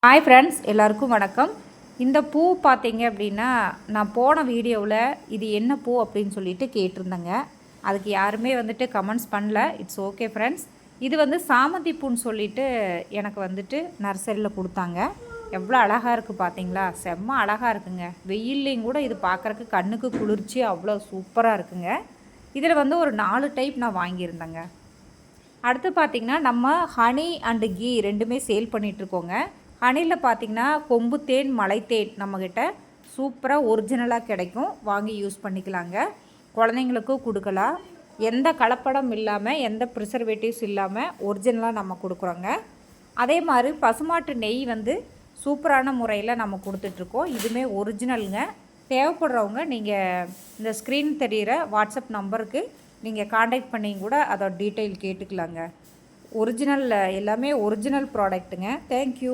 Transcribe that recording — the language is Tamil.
ஹாய் ஃப்ரெண்ட்ஸ், எல்லாருக்கும் வணக்கம். இந்த பூ பார்த்தீங்க அப்படின்னா, நான் போன வீடியோவில் இது என்ன பூ அப்படின்னு சொல்லிட்டு கேட்டிருந்தேங்க. அதுக்கு யாருமே வந்துட்டு கமெண்ட்ஸ் பண்ணல. It's okay friends. இது வந்து சாமந்தி பூன்னு சொல்லிட்டு எனக்கு வந்துட்டு நர்சரியில் கொடுத்தாங்க. எவ்வளோ அழகாக இருக்குது பார்த்தீங்களா? செம்ம அழகாக இருக்குங்க. வெயில்லையும் கூட இது பார்க்குறக்கு கண்ணுக்கு குளிர்ச்சி அவ்வளோ சூப்பராக இருக்குங்க. இதில் வந்து ஒரு 4 டைப் நான் வாங்கியிருந்தேங்க. அடுத்து பார்த்திங்கன்னா, நம்ம ஹனி அண்டு கீ ரெண்டுமே சேல் பண்ணிகிட்ருக்கோங்க. ஹனியில் பார்த்திங்கன்னா கொம்பு தேன், மலை தேன் நம்மக்கிட்ட சூப்பராக ஒரிஜினலாக கிடைக்கும். வாங்கி யூஸ் பண்ணிக்கலாங்க. குழந்தைங்களுக்கும் கொடுக்கலாம். எந்த கலப்படம் இல்லாமல், எந்த ப்ரிசர்வேட்டிவ்ஸ் இல்லாமல் ஒரிஜினலாக நம்ம கொடுக்குறோங்க. அதே மாதிரி பசுமாட்டு நெய் வந்து சூப்பரான முறையில் நம்ம கொடுத்துட்ருக்கோம். இதுவுமே ஒரிஜினலுங்க. தேவைப்படுறவங்க நீங்கள் இந்த ஸ்க்ரீன் தெரிகிற வாட்ஸ்அப் நம்பருக்கு நீங்கள் காண்டாக்ட் பண்ணி கூட அதோட டீட்டெயில் கேட்டுக்கலாங்க. ஒரிஜினல் எல்லாமே ஒரிஜினல் ப்ராடக்ட்டுங்க. தேங்க்யூ.